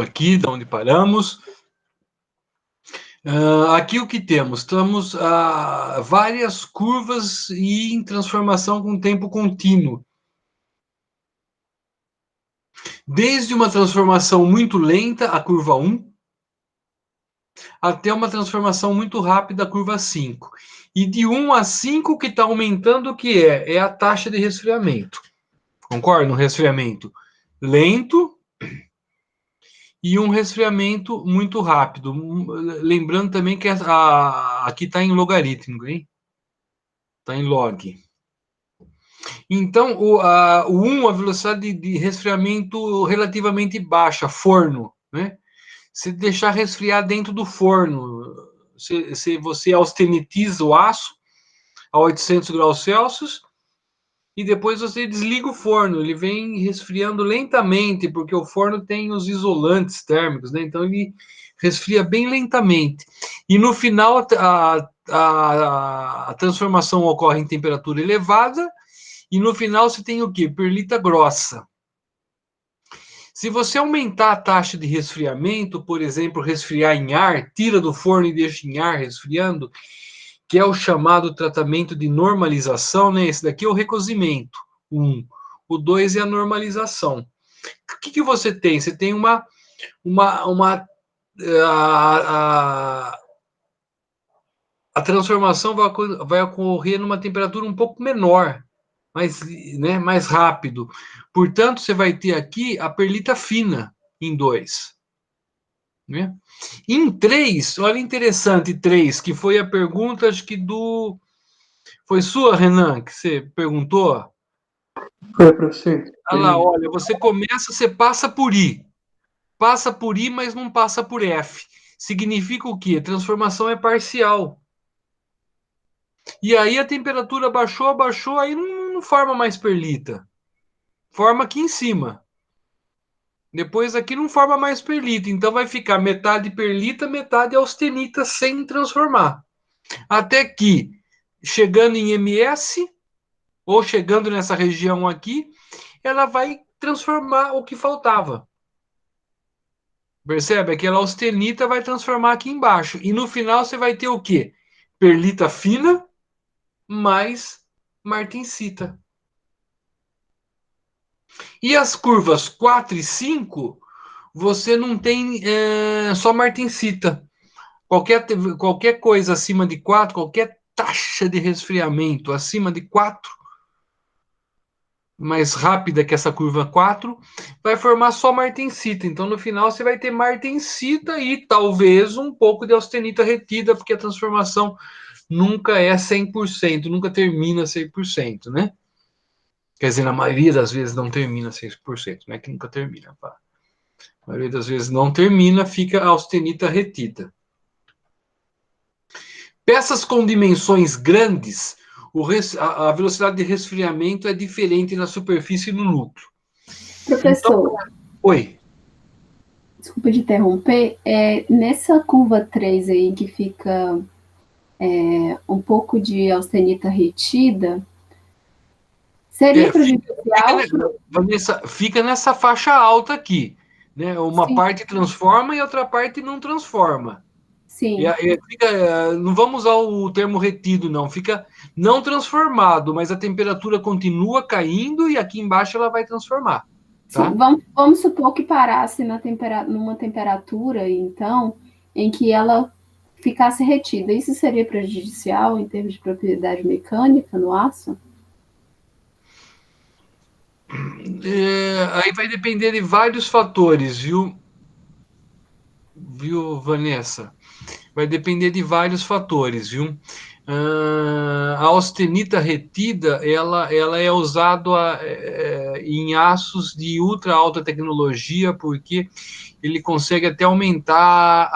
aqui, de onde paramos. Aqui o que temos? Temos várias curvas e em transformação com tempo contínuo. Desde uma transformação muito lenta, a curva 1, até uma transformação muito rápida, a curva 5. E de 1 a 5 que está aumentando, o que é? É a taxa de resfriamento. Concorda? Um resfriamento lento e um resfriamento muito rápido. Lembrando também que aqui está em logaritmo, hein? Está em log. Então, o 1, a velocidade de resfriamento relativamente baixa, forno, né? Se deixar resfriar dentro do forno, se você austenitiza o aço a 800 graus Celsius e depois você desliga o forno, ele vem resfriando lentamente, porque o forno tem os isolantes térmicos, né? Então ele resfria bem lentamente. E no final, a transformação ocorre em temperatura elevada, e no final você tem o quê? Perlita grossa. Se você aumentar a taxa de resfriamento, por exemplo, resfriar em ar, tira do forno e deixa em ar resfriando, que é o chamado tratamento de normalização, né? Esse daqui é o recozimento, 1. O 2 é a normalização. O que você tem? Você tem a transformação vai ocorrer numa temperatura um pouco menor, mais rápido. Portanto, você vai ter aqui a perlita fina em 2. Né? Em 3, olha interessante, 3, que foi a pergunta, acho que foi sua, Renan, que você perguntou? Foi, professor. Olha lá, olha, você passa por I. Passa por I, mas não passa por F. Significa o quê? A transformação é parcial. E aí a temperatura abaixou, aí não forma mais perlita. Forma aqui em cima. Depois aqui não forma mais perlita. Então vai ficar metade perlita, metade austenita sem transformar. Até que, chegando em MS, ou chegando nessa região aqui, ela vai transformar o que faltava. Percebe? Aquela austenita vai transformar aqui embaixo. E no final você vai ter o quê? Perlita fina mais martensita. E as curvas 4 e 5, você não tem só martensita. Qualquer coisa acima de 4, qualquer taxa de resfriamento acima de 4, mais rápida que essa curva 4, vai formar só martensita. Então, no final, você vai ter martensita e talvez um pouco de austenita retida, porque a transformação nunca é 100%, nunca termina 100%, né? Quer dizer, na maioria das vezes não termina 100%, não é que nunca termina, pá. A maioria das vezes não termina, fica a austenita retida. Peças com dimensões grandes, a velocidade de resfriamento é diferente na superfície e no núcleo. Professor. Então, oi. Desculpa de interromper. Nessa curva 3 aí, que fica um pouco de austenita retida, seria prejudicial? Vanessa, fica nessa faixa alta aqui. Né? Uma parte transforma e outra parte não transforma. Sim. Não vamos usar o termo retido, não. Fica não transformado, mas a temperatura continua caindo e aqui embaixo ela vai transformar. Tá? Sim, vamos supor que parasse numa temperatura, então, em que ela ficasse retida. Isso seria prejudicial em termos de propriedade mecânica no aço? Aí vai depender de vários fatores, viu, Vanessa? Vai depender de vários fatores, viu? A austenita retida, ela é usada em aços de ultra alta tecnologia, porque ele consegue até aumentar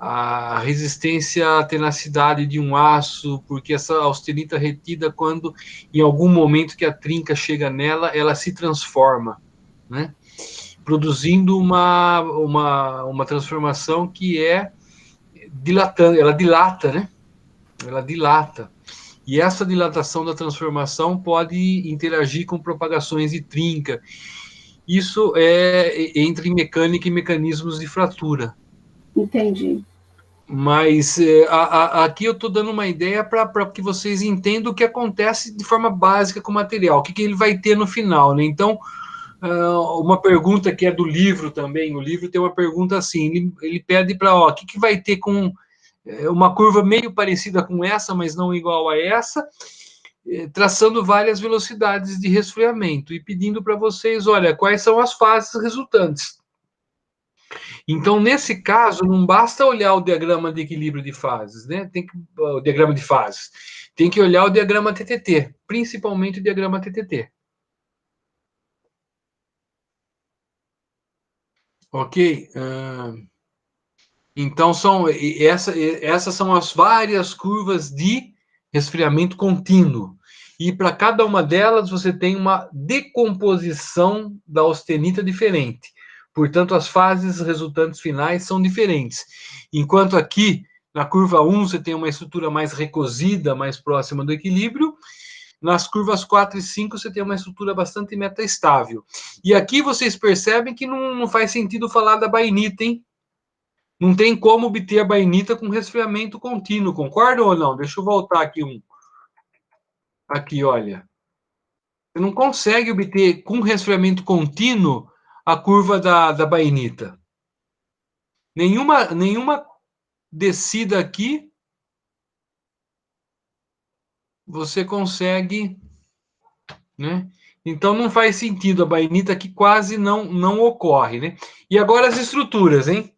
a resistência à tenacidade de um aço, porque essa austenita retida, quando em algum momento que a trinca chega nela, ela se transforma, né? Produzindo uma transformação que é dilatando, ela dilata, né? Ela dilata. E essa dilatação da transformação pode interagir com propagações de trinca. Isso é entre mecânica e mecanismos de fratura. Entendi. Mas aqui eu estou dando uma ideia para que vocês entendam o que acontece de forma básica com o material, o que ele vai ter no final, né? Então, uma pergunta que é do livro também, o livro tem uma pergunta assim, ele pede para, o que vai ter com uma curva meio parecida com essa, mas não igual a essa, traçando várias velocidades de resfriamento e pedindo para vocês, olha, quais são as fases resultantes. Então, nesse caso, não basta olhar o diagrama de equilíbrio de fases, né? O diagrama de fases. Tem que olhar o diagrama TTT, principalmente o diagrama TTT. Ok? Então, essas são as várias curvas de resfriamento contínuo. E para cada uma delas, você tem uma decomposição da austenita diferente. Portanto, as fases resultantes finais são diferentes. Enquanto aqui, na curva 1, você tem uma estrutura mais recosida, mais próxima do equilíbrio. Nas curvas 4 e 5, você tem uma estrutura bastante metaestável. E aqui vocês percebem que não faz sentido falar da bainita, hein? Não tem como obter a bainita com resfriamento contínuo, concordam ou não? Deixa eu voltar aqui Aqui, olha. Você não consegue obter com resfriamento contínuo a curva da bainita. Nenhuma descida aqui você consegue, né? Então não faz sentido, a bainita aqui quase não ocorre, né? E agora as estruturas, hein?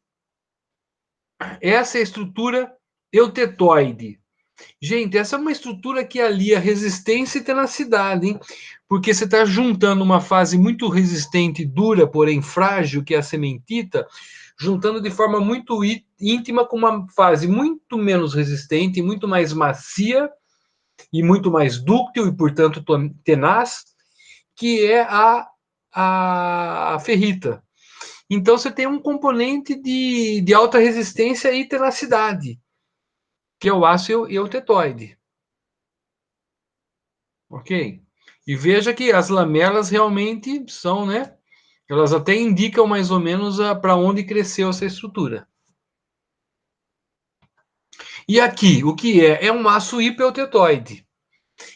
Essa é a estrutura eutetoide. Gente, essa é uma estrutura que alia resistência e tenacidade, hein? Porque você está juntando uma fase muito resistente, dura, porém frágil, que é a cementita, juntando de forma muito íntima com uma fase muito menos resistente, muito mais macia e muito mais dúctil e, portanto, tenaz, que é a ferrita. Então, você tem um componente de alta resistência e tenacidade, que é o aço eutetoide. Ok? E veja que as lamelas realmente são, né? Elas até indicam mais ou menos para onde cresceu essa estrutura. E aqui, o que é? É um aço hipeutetoide.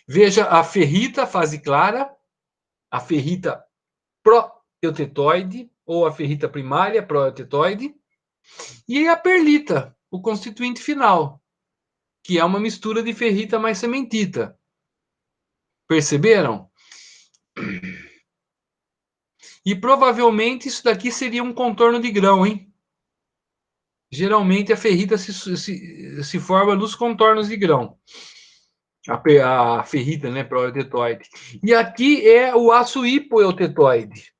Veja a ferrita, fase clara, a ferrita proeutetoide, ou a ferrita primária, proeutetoide, e a perlita, o constituinte final, que é uma mistura de ferrita mais cementita. Perceberam? E provavelmente isso daqui seria um contorno de grão, hein? Geralmente a ferrita se forma nos contornos de grão. A ferrita, né, proeutetoide. E aqui é o aço hipoeutetoide.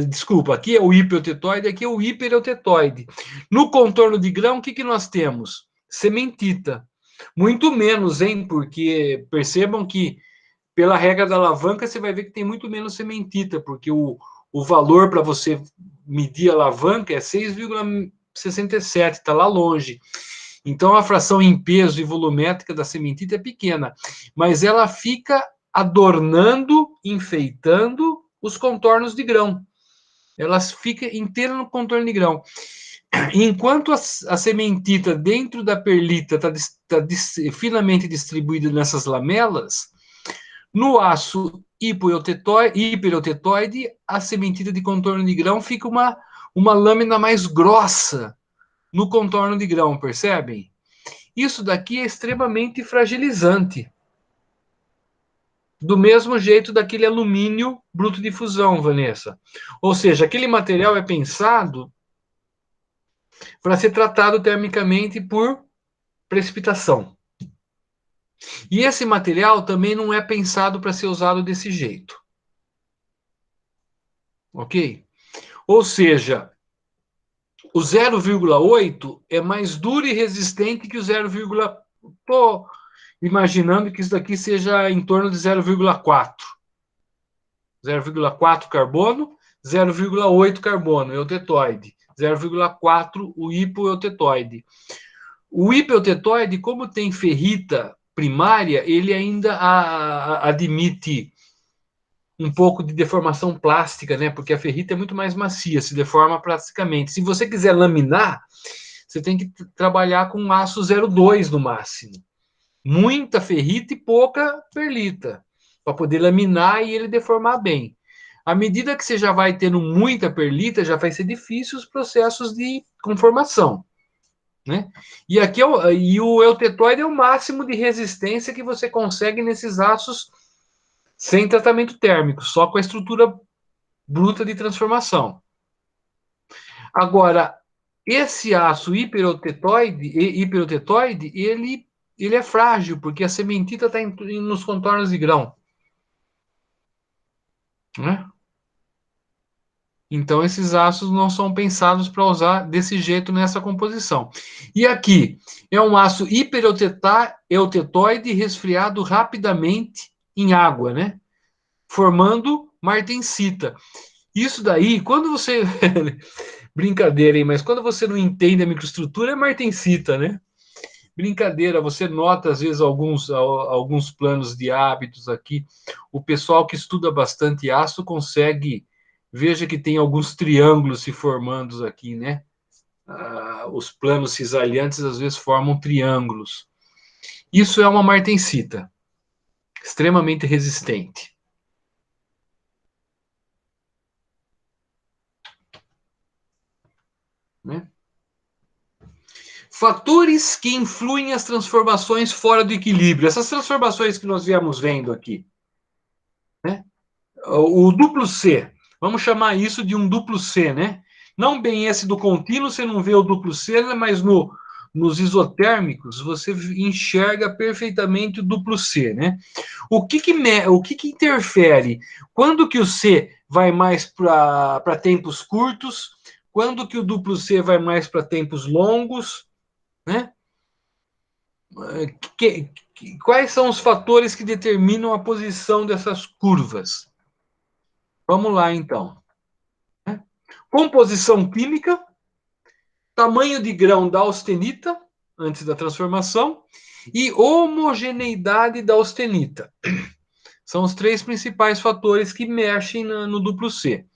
Desculpa, aqui é o hipoeutetoide, aqui é o hipereutetoide. No contorno de grão, o que nós temos? Cementita. Muito menos, hein? Porque percebam que, pela regra da alavanca, você vai ver que tem muito menos cementita, porque o valor para você medir a alavanca é 6,67, está lá longe. Então, a fração em peso e volumétrica da cementita é pequena, mas ela fica adornando, enfeitando os contornos de grão. Ela fica inteira no contorno de grão. Enquanto a cementita dentro da perlita está finamente distribuída nessas lamelas, no aço hipereutetoide, a cementita de contorno de grão fica uma lâmina mais grossa no contorno de grão, percebem? Isso daqui é extremamente fragilizante. Do mesmo jeito daquele alumínio bruto de fusão, Vanessa. Ou seja, aquele material é pensado para ser tratado termicamente por precipitação. E esse material também não é pensado para ser usado desse jeito. Ok? Ou seja, o 0,8 é mais duro e resistente que o 0,4. Estou imaginando que isso daqui seja em torno de 0,4. 0,4 carbono, 0,8 carbono, eutetoide. 0,4 o hipoeutetoide. O hipoeutetoide, como tem ferrita primária, ele ainda admite um pouco de deformação plástica, né? Porque a ferrita é muito mais macia, se deforma plasticamente. Se você quiser laminar, você tem que trabalhar com aço 0,2 no máximo. Muita ferrita e pouca perlita, para poder laminar e ele deformar bem. À medida que você já vai tendo muita perlita, já vai ser difícil os processos de conformação, né? E aqui o eutetoide é o máximo de resistência que você consegue nesses aços sem tratamento térmico, só com a estrutura bruta de transformação. Agora, esse aço hiperotetoide, ele é frágil, porque a sementita está nos contornos de grão, né? Então, esses aços não são pensados para usar desse jeito nessa composição. E aqui, é um aço hipereutetoide resfriado rapidamente em água, né? Formando martensita. Isso daí, quando você... Brincadeira, hein? Mas quando você não entende a microestrutura, é martensita, né? Brincadeira, você nota, às vezes, alguns planos de hábitos aqui. O pessoal que estuda bastante aço consegue... Veja que tem alguns triângulos se formando aqui, né? Os planos cisalhantes, às vezes, formam triângulos. Isso é uma martensita, extremamente resistente. Né? Fatores que influem as transformações fora do equilíbrio. Essas transformações que nós viemos vendo aqui. Né? O duplo C. Vamos chamar isso de um duplo C, né? Não bem esse do contínuo, você não vê o duplo C, mas nos isotérmicos você enxerga perfeitamente o duplo C, né? O que interfere? Quando que o C vai mais para tempos curtos? Quando que o duplo C vai mais para tempos longos? Né? Quais são os fatores que determinam a posição dessas curvas? Vamos lá, então. Composição química, tamanho de grão da austenita, antes da transformação, e homogeneidade da austenita. São os três principais fatores que mexem no duplo C.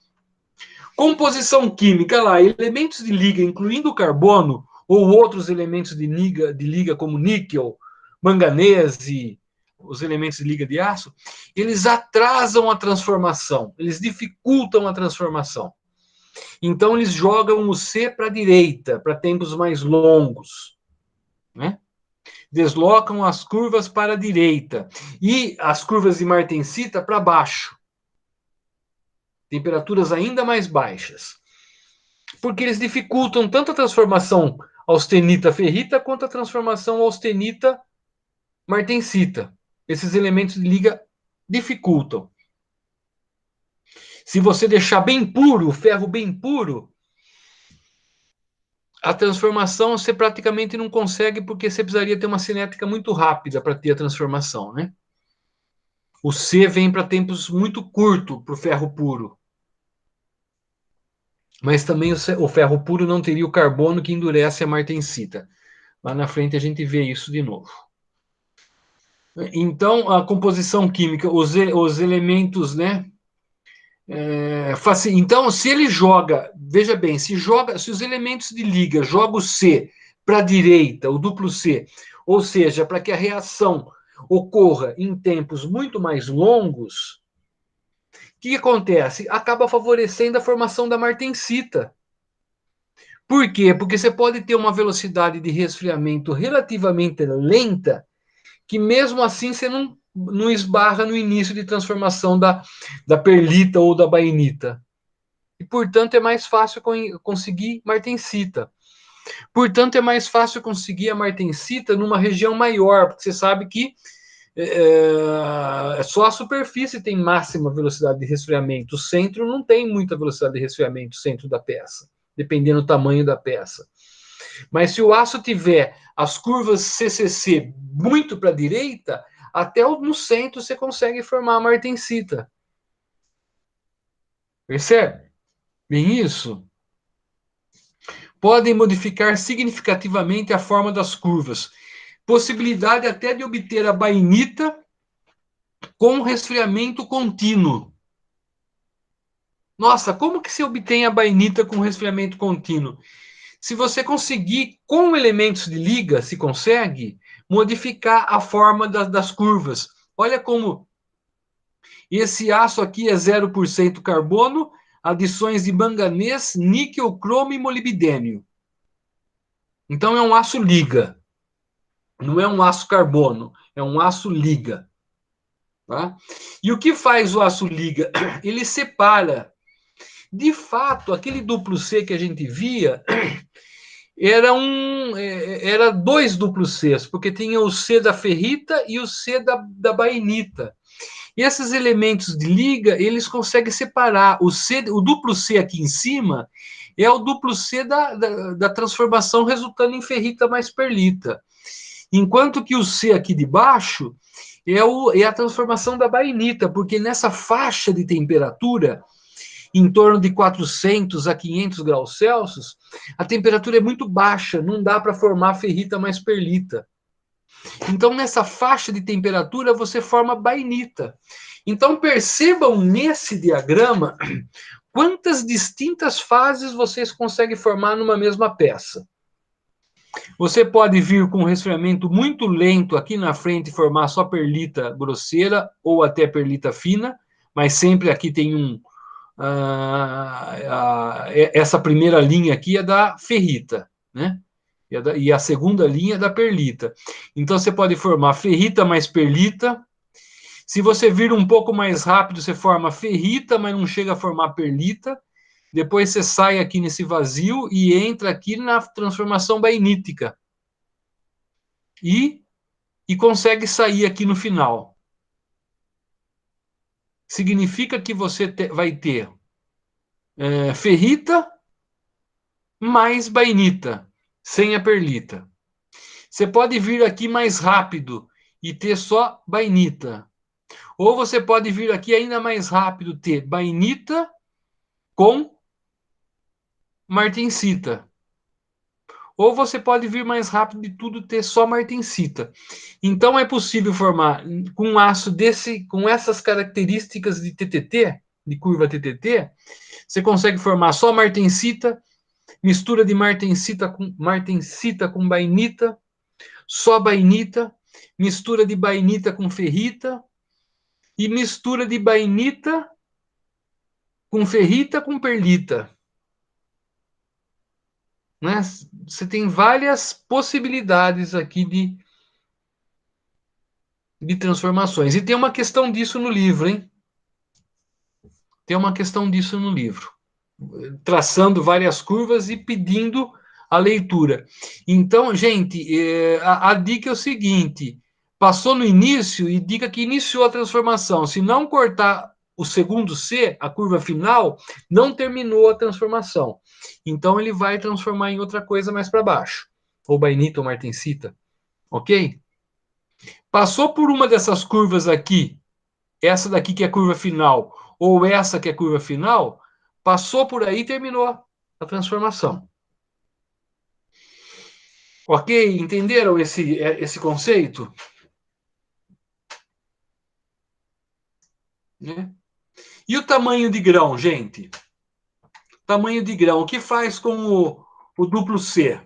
Composição química, lá, elementos de liga, incluindo o carbono, ou outros elementos de liga como níquel, manganese, os elementos de liga de aço, eles atrasam a transformação, eles dificultam a transformação. Então, eles jogam o C para a direita, para tempos mais longos. Né? Deslocam as curvas para a direita. E as curvas de martensita para baixo. Temperaturas ainda mais baixas. Porque eles dificultam tanto a transformação austenita-ferrita quanto a transformação austenita-martensita. Esses elementos de liga dificultam. Se você deixar bem puro, o ferro bem puro, a transformação você praticamente não consegue, porque você precisaria ter uma cinética muito rápida para ter a transformação, né? O C vem para tempos muito curtos para o ferro puro. Mas também o ferro puro não teria o carbono que endurece a martensita. Lá na frente a gente vê isso de novo. Então, a composição química, os elementos, né? Então, se ele joga, veja bem, se os elementos de liga jogam o C para a direita, o duplo C, ou seja, para que a reação ocorra em tempos muito mais longos, o que acontece? Acaba favorecendo a formação da martensita. Por quê? Porque você pode ter uma velocidade de resfriamento relativamente lenta, que mesmo assim você não esbarra no início de transformação da perlita ou da bainita. E, portanto, é mais fácil conseguir martensita. Portanto, é mais fácil conseguir a martensita numa região maior, porque você sabe que só a superfície tem máxima velocidade de resfriamento. O centro não tem muita velocidade de resfriamento, o centro da peça, dependendo do tamanho da peça. Mas se o aço tiver as curvas CCC muito para a direita, até no centro você consegue formar a martensita. Percebe? Bem isso? Podem modificar significativamente a forma das curvas. Possibilidade até de obter a bainita com resfriamento contínuo. Nossa, como que se obtém a bainita com resfriamento contínuo? Se você conseguir, com elementos de liga, se consegue modificar a forma das curvas. Olha como esse aço aqui é 0% carbono, adições de manganês, níquel, cromo e molibdênio. Então é um aço liga. Não é um aço carbono, é um aço liga. Tá? E o que faz o aço liga? Ele separa. De fato, aquele duplo C que a gente via era dois duplos Cs, porque tinha o C da ferrita e o C da bainita. E esses elementos de liga, eles conseguem separar. O duplo C aqui em cima é o duplo C da transformação resultando em ferrita mais perlita. Enquanto que o C aqui de baixo é a transformação da bainita, porque nessa faixa de temperatura, em torno de 400 a 500 graus Celsius, a temperatura é muito baixa, não dá para formar ferrita mais perlita. Então, nessa faixa de temperatura, você forma bainita. Então, percebam nesse diagrama quantas distintas fases vocês conseguem formar numa mesma peça. Você pode vir com um resfriamento muito lento aqui na frente e formar só perlita grosseira ou até perlita fina, mas sempre aqui tem essa primeira linha aqui é da ferrita, né? E a segunda linha é da perlita. Então você pode formar ferrita mais perlita. Se você vir um pouco mais rápido, você forma ferrita, mas não chega a formar perlita. Depois você sai aqui nesse vazio e entra aqui na transformação bainítica. E consegue sair aqui no final. Significa que você vai ter ferrita mais bainita, sem a perlita. Você pode vir aqui mais rápido e ter só bainita. Ou você pode vir aqui ainda mais rápido, ter bainita com martensita. Ou você pode vir mais rápido de tudo, ter só martensita. Então é possível formar com um aço desse, com essas características de TTT, de curva TTT, você consegue formar só martensita, mistura de martensita com bainita, só bainita, mistura de bainita com ferrita e mistura de bainita com ferrita com perlita. Né? Você tem várias possibilidades aqui de transformações. E tem uma questão disso no livro, hein? Tem uma questão disso no livro. Traçando várias curvas e pedindo a leitura. Então, gente, a dica é o seguinte: passou no início e diga que iniciou a transformação. Se não cortar o segundo C, a curva final, não terminou a transformação. Então, ele vai transformar em outra coisa mais para baixo. Ou bainita ou martensita. Ok? Passou por uma dessas curvas aqui, essa daqui que é a curva final, ou essa que é a curva final, passou por aí e terminou a transformação. Ok? Entenderam esse conceito? Né? E o tamanho de grão, gente? Tamanho de grão. O que faz com o duplo C?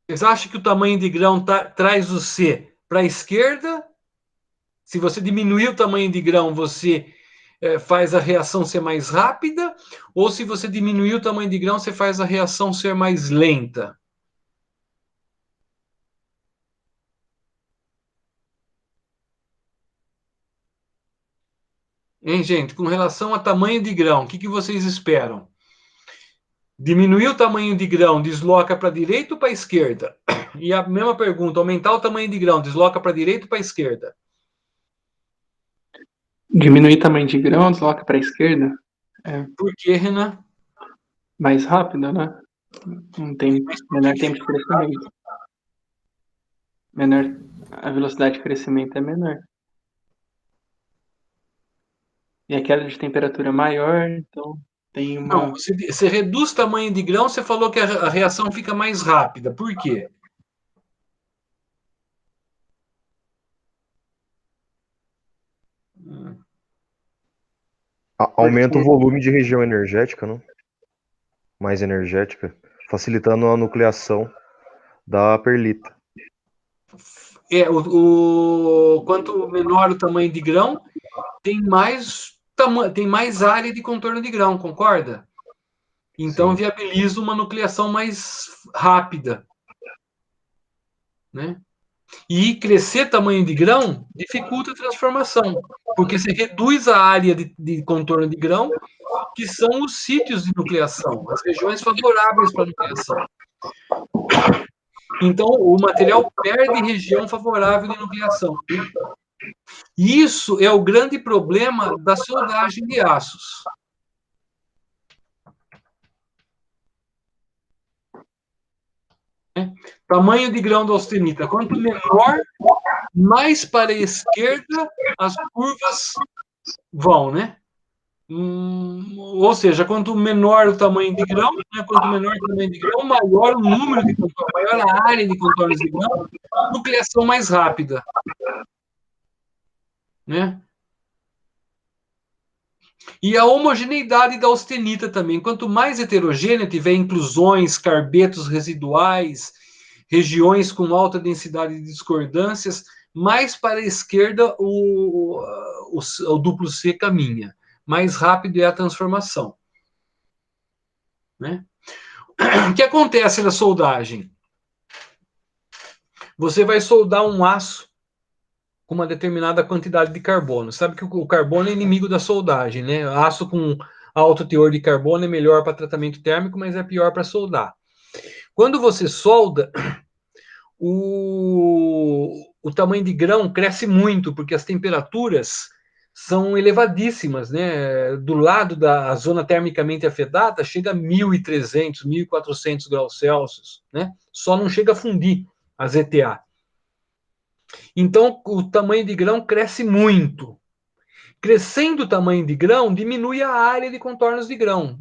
Vocês acham que o tamanho de grão traz o C para a esquerda? Se você diminuir o tamanho de grão, você faz a reação ser mais rápida? Ou se você diminuir o tamanho de grão, você faz a reação ser mais lenta? Hein, gente? Com relação a tamanho de grão, o que vocês esperam? Diminuir o tamanho de grão, desloca para a direita ou para a esquerda? E a mesma pergunta, aumentar o tamanho de grão, desloca para a direita ou para a esquerda? Diminuir o tamanho de grão, desloca para a esquerda. É Por quê, Renan? mais rápido, né? Não tem menor tempo de crescimento. Menor, a velocidade de crescimento é menor. E a queda de temperatura é maior, então tem Não, uma. você reduz o tamanho de grão, você falou que a reação fica mais rápida. Por quê? Aumenta o volume de região energética, não? Mais energética, facilitando a nucleação da perlita. Quanto menor o tamanho de grão, tem mais área de contorno de grão, concorda? Então, Sim. viabiliza uma nucleação mais rápida, né? E crescer tamanho de grão dificulta a transformação, porque você reduz a área de contorno de grão, que são os sítios de nucleação, as regiões favoráveis para a nucleação. Então, o material perde região favorável de nucleação. E isso é o grande problema da soldagem de aços. Tamanho de grão da austenita. Quanto menor, mais para a esquerda as curvas vão, né? Ou seja, quanto menor o tamanho de grão, né? Quanto menor o tamanho de grão, maior o número de contornos, maior a área de contornos de grão, nucleação mais rápida, né? E a homogeneidade da austenita também. Quanto mais heterogênea tiver inclusões, carbetos residuais, regiões com alta densidade de discordâncias, mais para a esquerda o duplo C caminha. Mais rápido é a transformação. Né? O que acontece na soldagem? Você vai soldar um aço com uma determinada quantidade de carbono. Sabe que o carbono é inimigo da soldagem, né? Aço com alto teor de carbono é melhor para tratamento térmico, mas é pior para soldar. Quando você solda, o tamanho de grão cresce muito, porque as temperaturas são elevadíssimas, né? Do lado da zona termicamente afetada, chega a 1.300, 1.400 graus Celsius, né? Só não chega a fundir a ZTA. Então, o tamanho de grão cresce muito. Crescendo o tamanho de grão, diminui a área de contornos de grão.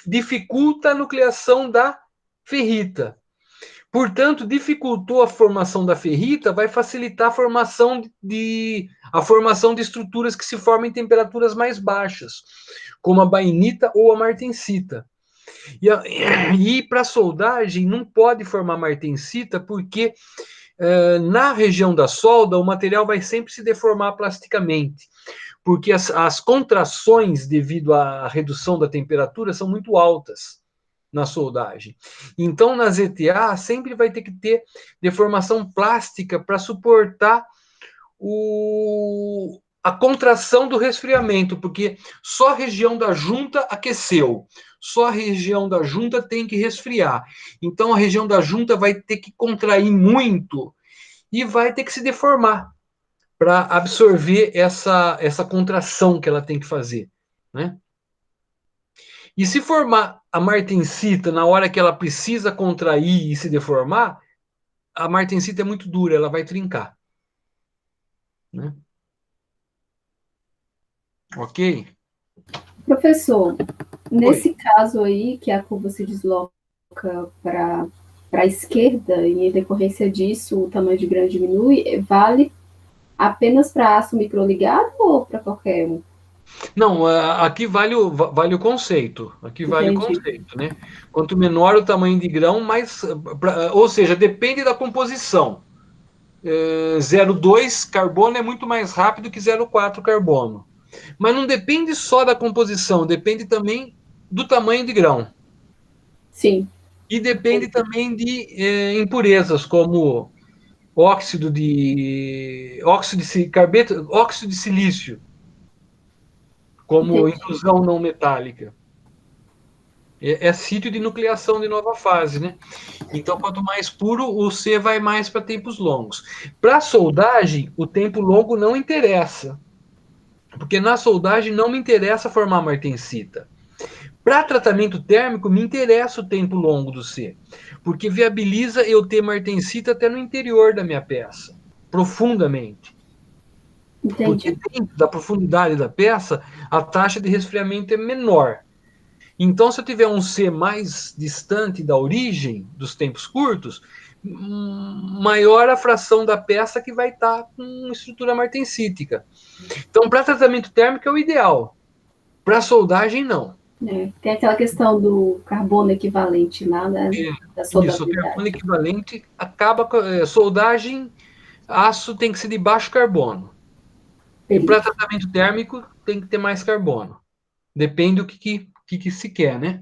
Dificulta a nucleação da ferrita. Portanto, dificultou a formação da ferrita, vai facilitar a formação de estruturas que se formam em temperaturas mais baixas, como a bainita ou a martensita. E para soldagem, não pode formar martensita, porque na região da solda, o material vai sempre se deformar plasticamente, porque as contrações devido à redução da temperatura são muito altas na soldagem. Então, na ZTA, sempre vai ter que ter deformação plástica para suportar a contração do resfriamento, porque só a região da junta aqueceu, só a região da junta tem que resfriar. Então, a região da junta vai ter que contrair muito e vai ter que se deformar para absorver essa contração que ela tem que fazer, né? E se formar a martensita na hora que ela precisa contrair e se deformar, a martensita é muito dura, ela vai trincar. Né? Ok? Professor, nesse caso aí, que a curva se desloca para a esquerda, e em decorrência disso o tamanho de grão diminui, vale apenas para aço microligado ou para qualquer um? Não, aqui vale o conceito. Aqui vale o Entendi. conceito, né? Quanto menor o tamanho de grão, mais. Ou seja, depende da composição. 0,2 carbono é muito mais rápido que 0,4 carbono. Mas não depende só da composição, depende também do tamanho de grão. Sim. E depende também de impurezas, como óxido de silício, como Entendi. inclusão não metálica. É sítio de nucleação de nova fase, né? Então, quanto mais puro, o C vai mais para tempos longos. Para soldagem, o tempo longo não interessa, porque na soldagem não me interessa formar martensita. Para tratamento térmico, me interessa o tempo longo do C, porque viabiliza eu ter martensita até no interior da minha peça, profundamente. Entendi. Porque dentro da profundidade da peça, a taxa de resfriamento é menor. Então, se eu tiver um C mais distante da origem dos tempos curtos, maior a fração da peça que vai estar com estrutura martensítica. Então, para tratamento térmico é o ideal. Para soldagem, não. Tem aquela questão do carbono equivalente lá, né? Da Isso, o carbono soldabilidade. equivalente acaba com soldagem, aço tem que ser de baixo carbono. E para Perito. tratamento térmico tem que ter mais carbono. Depende do que se quer, né?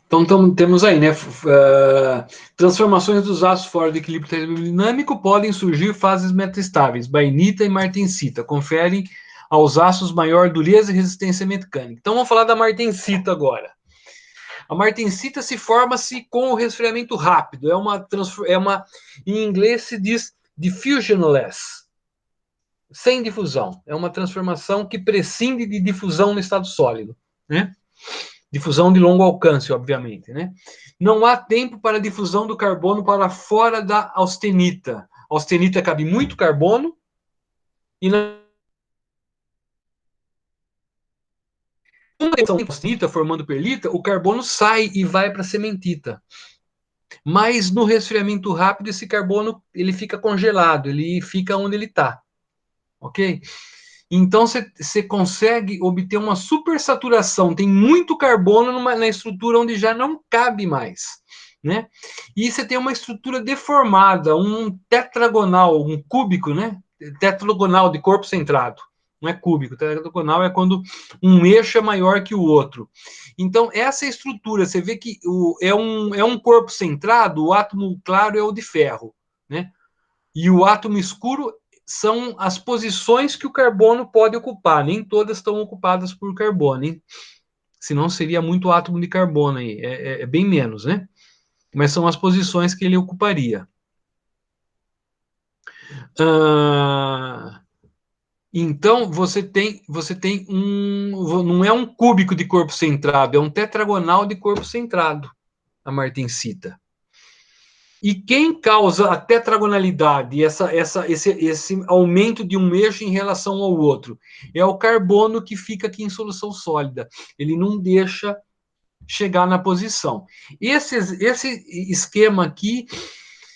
Então, temos aí, né? Transformações dos aços fora do equilíbrio termodinâmico podem surgir fases metastáveis, bainita e martensita. Conferem aos aços maior dureza e resistência mecânica. Então, vamos falar da martensita agora. A martensita se forma-se com o resfriamento rápido. Em inglês se diz diffusionless, sem difusão. É uma transformação que prescinde de difusão no estado sólido, né? Difusão de longo alcance, obviamente, né? Não há tempo para difusão do carbono para fora da austenita. A austenita cabe muito carbono e na austenita formando perlita, o carbono sai e vai para a cementita. Mas no resfriamento rápido esse carbono ele fica congelado, ele fica onde ele está, ok? Então você consegue obter uma supersaturação, tem muito carbono na estrutura onde já não cabe mais, né? E você tem uma estrutura deformada, um tetragonal, um cúbico, né? Tetragonal de corpo centrado. Não é cúbico, tetragonal é quando um eixo é maior que o outro. Então, essa estrutura, você vê que é um corpo centrado, o átomo claro é o de ferro, né? E o átomo escuro são as posições que o carbono pode ocupar. Nem todas estão ocupadas por carbono, hein? Senão seria muito átomo de carbono aí. É bem menos, né? Mas são as posições que ele ocuparia. Então, você tem não é um cúbico de corpo centrado, é um tetragonal de corpo centrado, a martensita. E quem causa a tetragonalidade, esse aumento de um eixo em relação ao outro? É o carbono que fica aqui em solução sólida. Ele não deixa chegar na posição. Esse esquema aqui,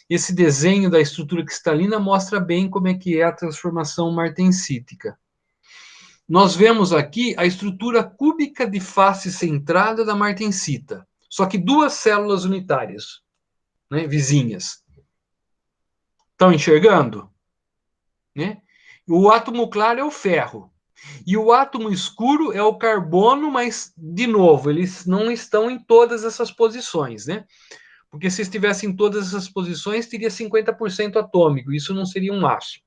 esse desenho da estrutura cristalina mostra bem como é que é a transformação martensítica. Nós vemos aqui a estrutura cúbica de face centrada da martensita. Só que duas células unitárias, né, vizinhas. Estão enxergando? Né? O átomo claro é o ferro. E o átomo escuro é o carbono, mas, de novo, eles não estão em todas essas posições, né? Porque se estivessem em todas essas posições, teria 50% atômico. Isso não seria um aço.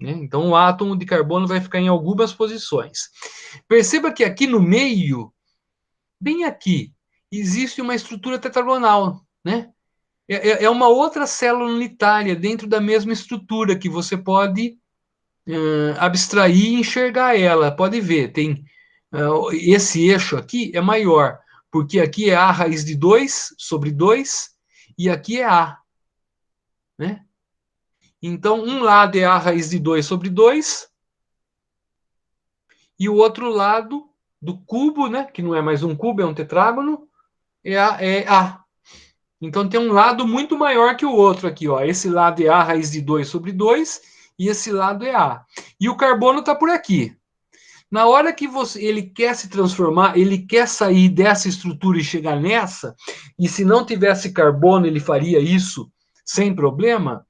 Né? Então, o átomo de carbono vai ficar em algumas posições. Perceba que aqui no meio, bem aqui, existe uma estrutura tetragonal, né? É uma outra célula unitária dentro da mesma estrutura que você pode abstrair e enxergar ela. Pode ver, tem esse eixo aqui é maior, porque aqui é A raiz de 2 sobre 2 e aqui é A. Né? Então, um lado é A raiz de 2 sobre 2 e o outro lado do cubo, né, que não é mais um cubo, é um tetrágono, é A. Então tem um lado muito maior que o outro aqui, ó. Esse lado é A raiz de 2 sobre 2 e esse lado é A. E o carbono está por aqui. Na hora que ele quer se transformar, ele quer sair dessa estrutura e chegar nessa, e se não tivesse carbono, ele faria isso sem problema.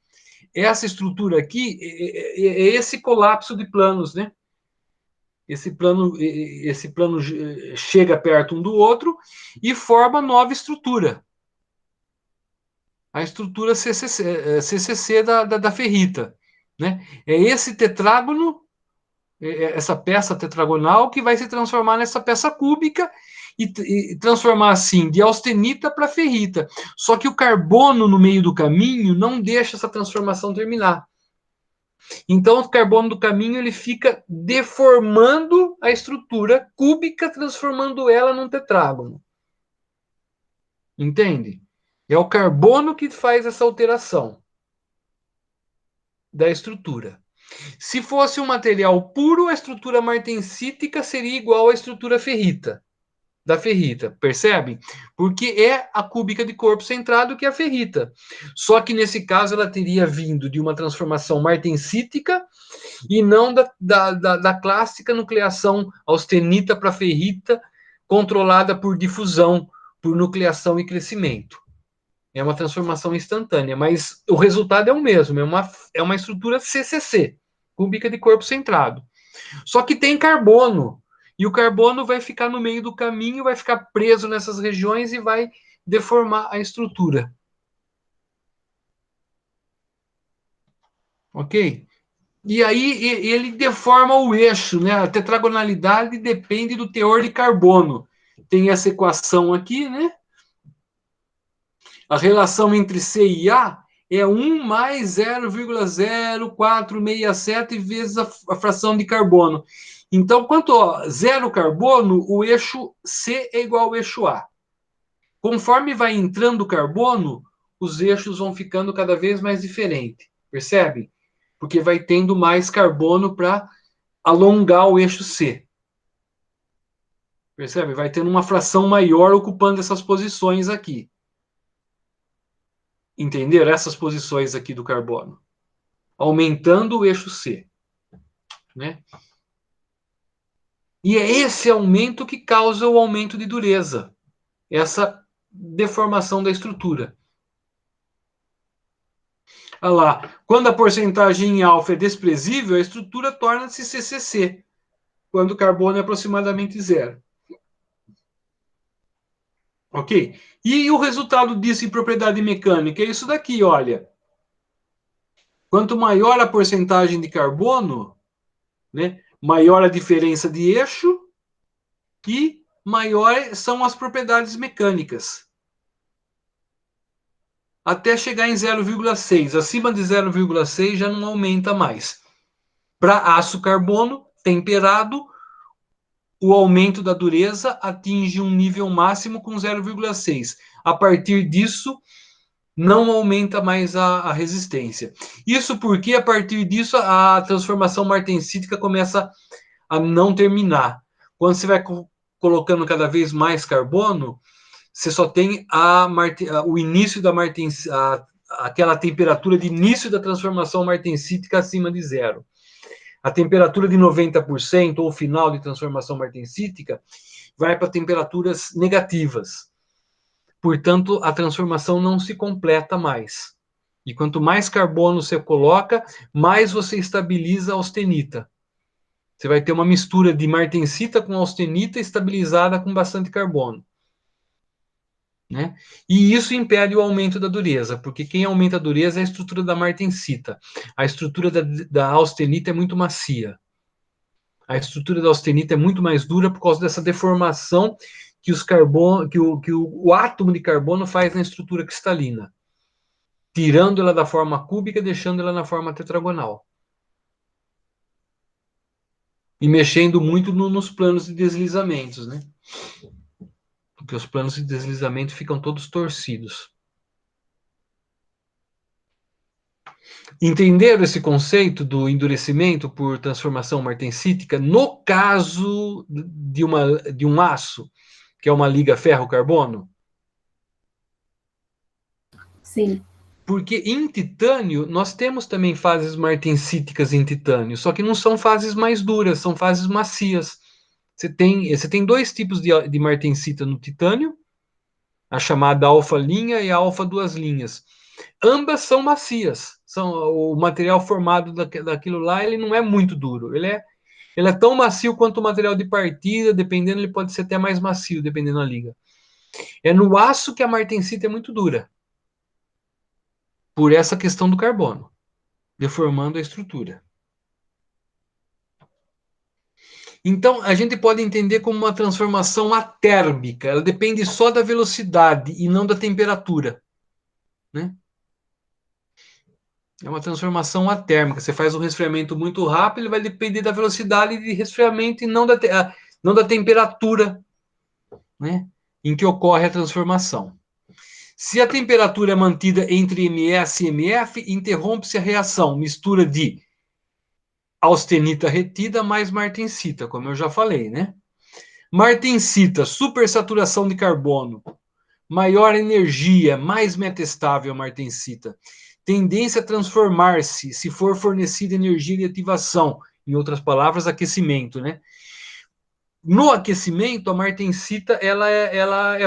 Essa estrutura aqui é esse colapso de planos, né? Esse plano chega perto um do outro e forma nova estrutura. A estrutura CCC da ferrita. Né? É esse tetrágono, essa peça tetragonal, que vai se transformar nessa peça cúbica e transformar assim de austenita para ferrita. Só que o carbono no meio do caminho não deixa essa transformação terminar. Então, o carbono do caminho ele fica deformando a estrutura cúbica, transformando ela num tetrágono. Entende? É o carbono que faz essa alteração da estrutura. Se fosse um material puro, a estrutura martensítica seria igual à estrutura ferrita, da ferrita, percebe? Porque é a cúbica de corpo centrado que é a ferrita. Só que nesse caso ela teria vindo de uma transformação martensítica e não da clássica nucleação austenita para ferrita, controlada por difusão, por nucleação e crescimento. É uma transformação instantânea, mas o resultado é o mesmo, é uma estrutura CCC, cúbica de corpo centrado. Só que tem carbono, e o carbono vai ficar no meio do caminho, vai ficar preso nessas regiões e vai deformar a estrutura. Ok? E aí ele deforma o eixo, né? A tetragonalidade depende do teor de carbono. Tem essa equação aqui, né? A relação entre C e A é 1 mais 0,0467 vezes a fração de carbono. Então, quanto a zero carbono, o eixo C é igual ao eixo A. Conforme vai entrando carbono, os eixos vão ficando cada vez mais diferentes. Percebe? Porque vai tendo mais carbono para alongar o eixo C. Percebe? Vai tendo uma fração maior ocupando essas posições aqui. Entenderam? Essas posições aqui do carbono. Aumentando o eixo C. Né? E é esse aumento que causa o aumento de dureza. Essa deformação da estrutura. Olha lá. Quando a porcentagem em alfa é desprezível, a estrutura torna-se CCC. Quando o carbono é aproximadamente zero. Ok? E o resultado disso em propriedade mecânica é isso daqui, olha. Quanto maior a porcentagem de carbono, né, maior a diferença de eixo e maior são as propriedades mecânicas. Até chegar em 0,6. Acima de 0,6 já não aumenta mais. Para aço carbono temperado, o aumento da dureza atinge um nível máximo com 0,6. A partir disso, não aumenta mais a resistência. Isso porque, a partir disso, a transformação martensítica começa a não terminar. Quando você vai colocando cada vez mais carbono, você só tem o início da aquela temperatura de início da transformação martensítica acima de zero. A temperatura de 90% ou final de transformação martensítica vai para temperaturas negativas. Portanto, a transformação não se completa mais. E quanto mais carbono você coloca, mais você estabiliza a austenita. Você vai ter uma mistura de martensita com austenita estabilizada com bastante carbono. Né? E isso impede o aumento da dureza, porque quem aumenta a dureza é a estrutura da martensita. A estrutura da austenita é muito macia. A estrutura da austenita é muito mais dura por causa dessa deformação que o átomo de carbono faz na estrutura cristalina, tirando ela da forma cúbica, deixando ela na forma tetragonal. E mexendo muito nos planos de deslizamentos, né? Porque os planos de deslizamento ficam todos torcidos. Entenderam esse conceito do endurecimento por transformação martensítica no caso de um aço, que é uma liga ferro-carbono? Sim. Porque em titânio, nós temos também fases martensíticas em titânio, só que não são fases mais duras, são fases macias. Você tem dois tipos de martensita no titânio, a chamada alfa-linha e a alfa-duas linhas. Ambas são macias. O material formado daquilo lá, ele não é muito duro. Ele é tão macio quanto o material de partida, dependendo, ele pode ser até mais macio, dependendo da liga. É no aço que a martensita é muito dura. Por essa questão do carbono, deformando a estrutura. Então, a gente pode entender como uma transformação atérmica. Ela depende só da velocidade e não da temperatura. Né? É uma transformação atérmica. Você faz um resfriamento muito rápido, ele vai depender da velocidade de resfriamento e não da temperatura, né, em que ocorre a transformação. Se a temperatura é mantida entre MS e MF, interrompe-se a reação, mistura de austenita retida mais martensita, como eu já falei, né? Martensita, supersaturação de carbono, maior energia, mais metastável a martensita. Tendência a transformar-se se for fornecida energia de ativação, em outras palavras, aquecimento, né? No aquecimento, a martensita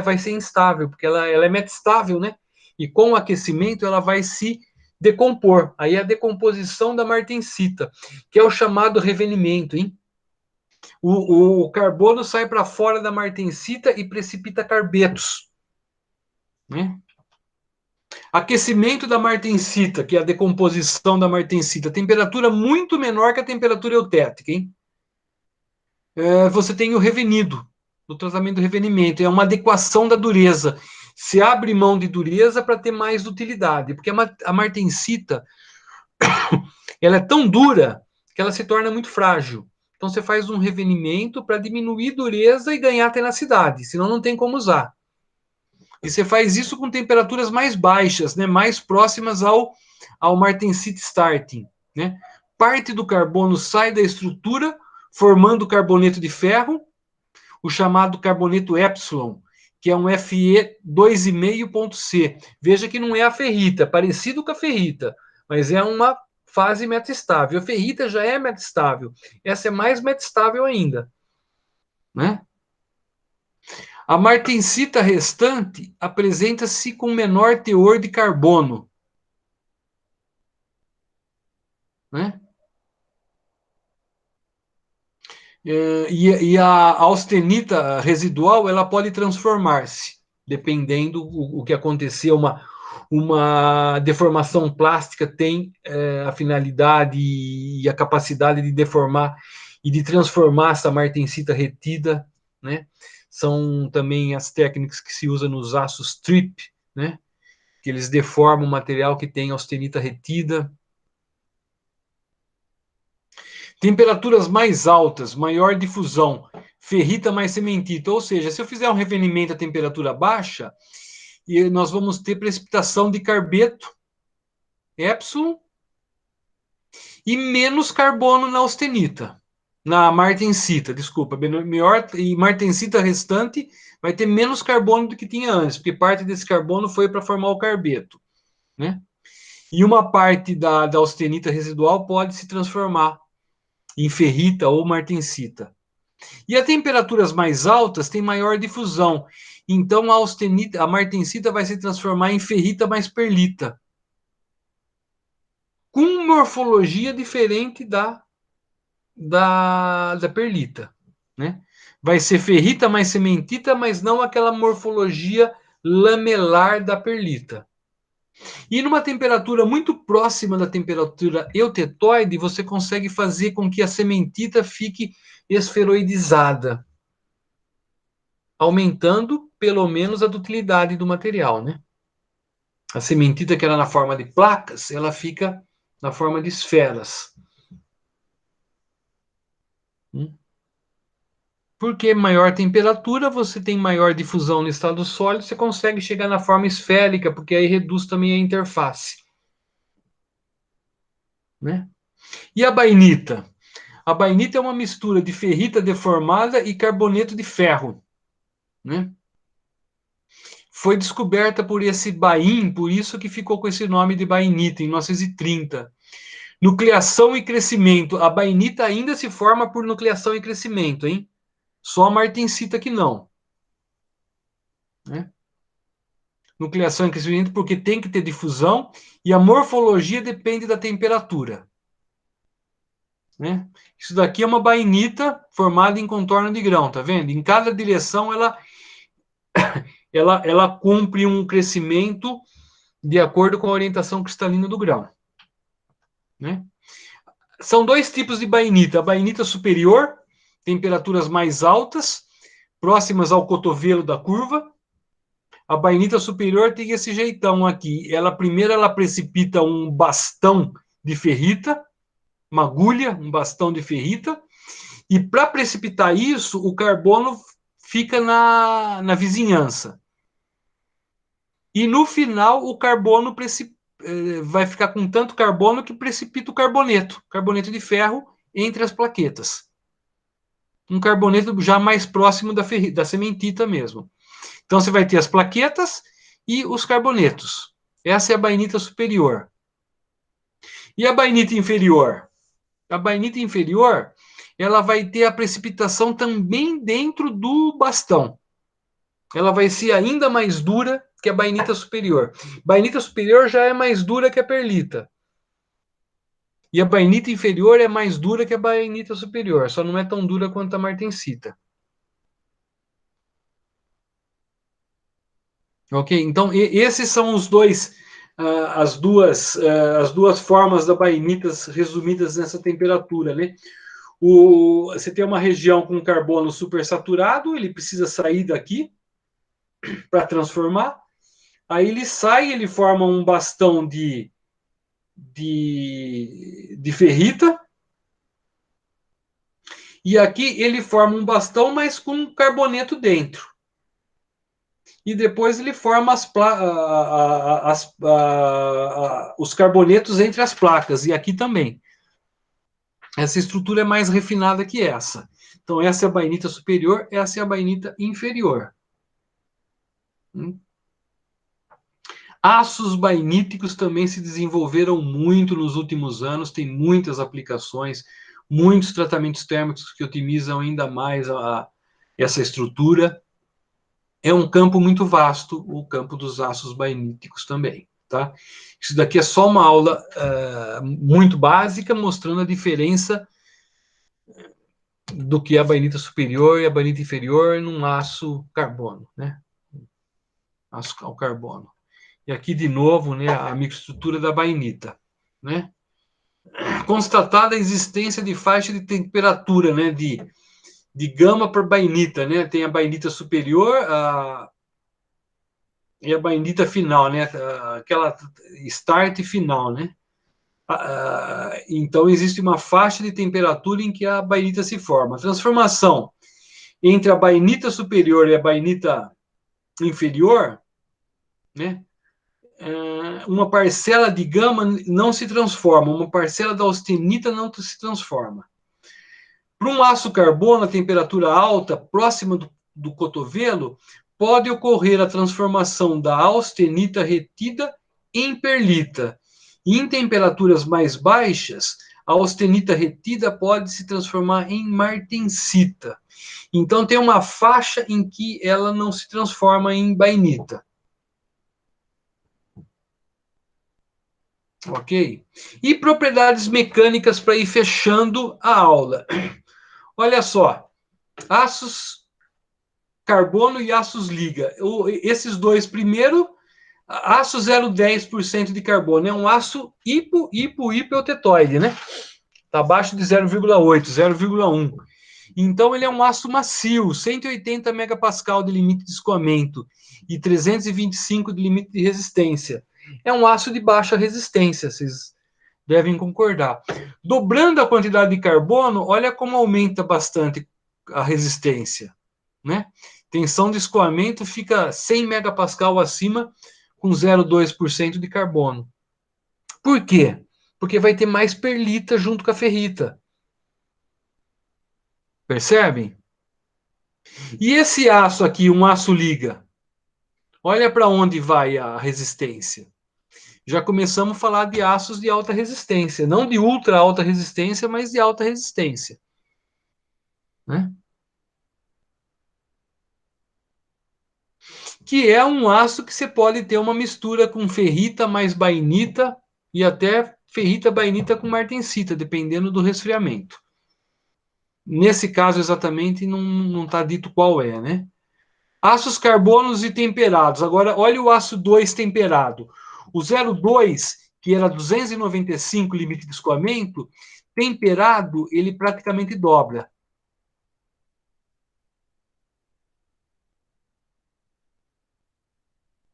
vai ser instável, porque ela é metastável, né? E com o aquecimento, ela vai se decompor. Aí é a decomposição da martensita, que é o chamado revenimento, hein? O carbono sai para fora da martensita e precipita carbetos, né? Aquecimento da martensita, que é a decomposição da martensita, temperatura muito menor que a temperatura eutética, hein? Você tem o revenido, o tratamento do revenimento, é uma adequação da dureza. Se abre mão de dureza para ter mais utilidade, porque a martensita ela é tão dura que ela se torna muito frágil. Então você faz um revenimento para diminuir dureza e ganhar tenacidade, senão não tem como usar. E você faz isso com temperaturas mais baixas, né, mais próximas ao martensite starting, né? Parte do carbono sai da estrutura, formando carboneto de ferro, o chamado carboneto epsilon, que é um Fe 2,5.C. Veja que não é a ferrita, parecido com a ferrita, mas é uma fase metastável. A ferrita já é metastável, essa é mais metastável ainda, né? A martensita restante apresenta-se com menor teor de carbono, né? E a austenita residual ela pode transformar-se, dependendo o que acontecer. Uma deformação plástica tem a finalidade e a capacidade de deformar e de transformar essa martensita retida, né? São também as técnicas que se usam nos aços strip, né? Que eles deformam o material que tem austenita retida. Temperaturas mais altas, maior difusão, ferrita mais cementita. Ou seja, se eu fizer um revenimento a temperatura baixa, nós vamos ter precipitação de carbeto, epsilon, e menos carbono na austenita, na martensita, desculpa, e martensita restante vai ter menos carbono do que tinha antes, porque parte desse carbono foi para formar o carbeto, né? E uma parte da austenita residual pode se transformar em ferrita ou martensita. E a temperaturas mais altas tem maior difusão, então a martensita vai se transformar em ferrita mais perlita, com morfologia diferente da perlita, né? Vai ser ferrita mais cementita, mas não aquela morfologia lamelar da perlita. E numa temperatura muito próxima da temperatura eutetoide, você consegue fazer com que a cementita fique esferoidizada, aumentando pelo menos a dutilidade do material, né? A cementita que era na forma de placas, ela fica na forma de esferas. Porque maior temperatura, você tem maior difusão no estado sólido, você consegue chegar na forma esférica, porque aí reduz também a interface, né? E a bainita? A bainita é uma mistura de ferrita deformada e carboneto de ferro, né? Foi descoberta por esse Bain, por isso que ficou com esse nome de bainita, em 1930. Nucleação e crescimento. A bainita ainda se forma por nucleação e crescimento, hein? Só a martensita que não, né? Nucleação e crescimento porque tem que ter difusão e a morfologia depende da temperatura, né? Isso daqui é uma bainita formada em contorno de grão, tá vendo? Em cada direção ela cumpre um crescimento de acordo com a orientação cristalina do grão, né? São dois tipos de bainita. A bainita superior, temperaturas mais altas, próximas ao cotovelo da curva. A bainita superior tem esse jeitão aqui. Primeiro ela precipita um bastão de ferrita, uma agulha, um bastão de ferrita, e para precipitar isso, o carbono fica na vizinhança. E no final, o carbono vai ficar com tanto carbono que precipita o carboneto de ferro, entre as plaquetas. Um carboneto já mais próximo da cementita mesmo. Então, você vai ter as plaquetas e os carbonetos. Essa é a bainita superior. E a bainita inferior? A bainita inferior, ela vai ter a precipitação também dentro do bastão. Ela vai ser ainda mais dura que a bainita superior. Bainita superior já é mais dura que a perlita. E a bainita inferior é mais dura que a bainita superior, só não é tão dura quanto a martensita. Ok? Então, esses são os dois, as duas formas da bainitas resumidas nessa temperatura, né? Você tem uma região com carbono supersaturado, ele precisa sair daqui para transformar. Aí ele sai, ele forma um bastão de ferrita. E aqui ele forma um bastão, mas com carboneto dentro. E depois ele forma os carbonetos entre as placas, e aqui também. Essa estrutura é mais refinada que essa. Então, essa é a bainita superior, essa é a bainita inferior. Aços bainíticos também se desenvolveram muito nos últimos anos, tem muitas aplicações, muitos tratamentos térmicos que otimizam ainda mais essa estrutura. É um campo muito vasto, o campo dos aços bainíticos também, tá? Isso daqui é só uma aula muito básica, mostrando a diferença do que é a bainita superior e a bainita inferior num aço carbono, né? Aço ao carbono. E aqui, de novo, né, a microestrutura da bainita, né? Constatada a existência de faixa de temperatura, né, de gama por bainita, né? Tem a bainita superior e a bainita final, né? Aquela start final, né? Então, existe uma faixa de temperatura em que a bainita se forma. A transformação entre a bainita superior e a bainita inferior, né? Uma parcela de gama não se transforma, uma parcela da austenita não se transforma. Para um aço carbono, a temperatura alta, próxima do cotovelo, pode ocorrer a transformação da austenita retida em perlita. E em temperaturas mais baixas, a austenita retida pode se transformar em martensita. Então, tem uma faixa em que ela não se transforma em bainita. Ok? E propriedades mecânicas para ir fechando a aula. Olha só, aços carbono e aços liga. Esses dois primeiro, aço 0,10% de carbono, é um aço hipotetóide, né? Está abaixo de 0,8, 0,1. Então, ele é um aço macio, 180 megapascal de limite de escoamento e 325 de limite de resistência. É um aço de baixa resistência, vocês devem concordar. Dobrando a quantidade de carbono, olha como aumenta bastante a resistência, né? Tensão de escoamento fica 100 megapascal acima com 0,2% de carbono. Por quê? Porque vai ter mais perlita junto com a ferrita. Percebem? E esse aço aqui, um aço liga, olha para onde vai a resistência. Já começamos a falar de aços de alta resistência, não de ultra alta resistência, mas de alta resistência, né? Que é um aço que você pode ter uma mistura com ferrita mais bainita e até ferrita bainita com martensita, dependendo do resfriamento. Nesse caso exatamente não está dito qual é, né? Aços carbonos e temperados. Agora, olha o aço 2 temperado. O 0,2, que era 295 limite de escoamento, temperado, ele praticamente dobra.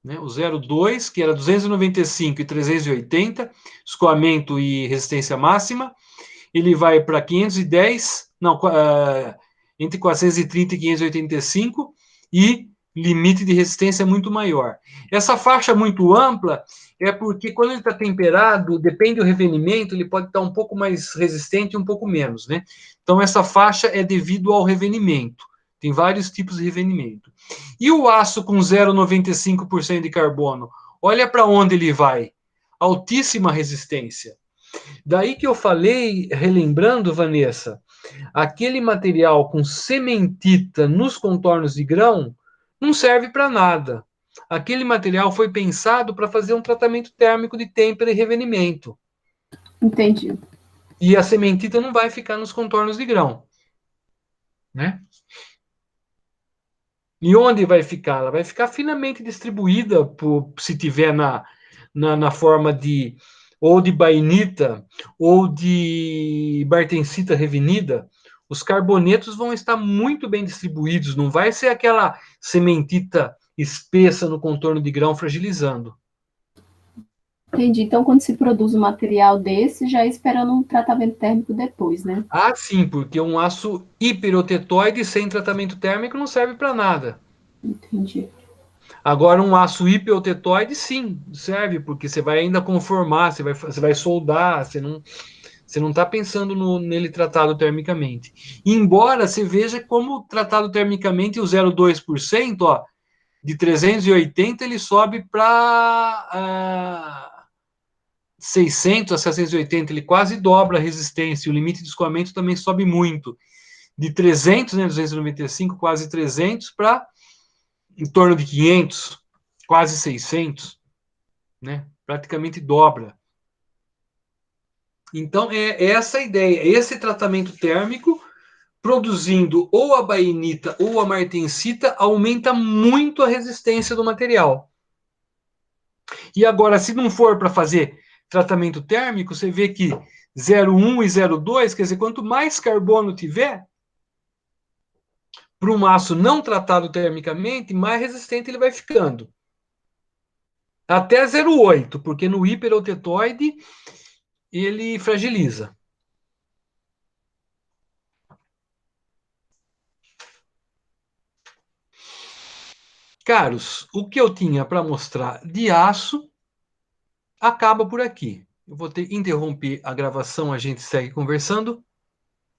Né? O 0,2, que era 295 e 380, escoamento e resistência máxima, ele vai para 510, não, entre 430 e 585, e limite de resistência é muito maior. Essa faixa muito ampla é porque quando ele está temperado, depende do revenimento, ele pode estar um pouco mais resistente e um pouco menos, né? Então, essa faixa é devido ao revenimento. Tem vários tipos de revenimento. E o aço com 0,95% de carbono? Olha para onde ele vai. Altíssima resistência. Daí que eu falei, relembrando, Vanessa, aquele material com cementita nos contornos de grão não serve para nada. Aquele material foi pensado para fazer um tratamento térmico de têmpera e revenimento. Entendi. E a cementita não vai ficar nos contornos de grão, né? E onde vai ficar? Ela vai ficar finamente distribuída, se tiver na forma de ou de bainita ou de bartensita revenida. Os carbonetos vão estar muito bem distribuídos, não vai ser aquela sementita espessa no contorno de grão fragilizando. Entendi. Então, quando se produz um material desse, já é esperando um tratamento térmico depois, né? Ah, sim, porque um aço hiperotetóide sem tratamento térmico não serve para nada. Entendi. Agora, um aço hiperotetóide, sim, serve, porque você vai ainda conformar, você vai soldar, você não está pensando nele tratado termicamente. Embora você veja como tratado termicamente o 0,2%, ó, de 380 ele sobe para 600 a 680, ele quase dobra a resistência, o limite de escoamento também sobe muito. De 300, né, 295, quase 300, para em torno de 500, quase 600, né? Praticamente dobra. Então, é essa a ideia. Esse tratamento térmico, produzindo ou a bainita ou a martensita, aumenta muito a resistência do material. E agora, se não for para fazer tratamento térmico, você vê que 0,1 e 0,2, quer dizer, quanto mais carbono tiver, para um aço não tratado termicamente, mais resistente ele vai ficando. Até 0,8, porque no hiperotetóide ele fragiliza. Caros, o que eu tinha para mostrar de aço acaba por aqui. Eu vou interromper a gravação, a gente segue conversando.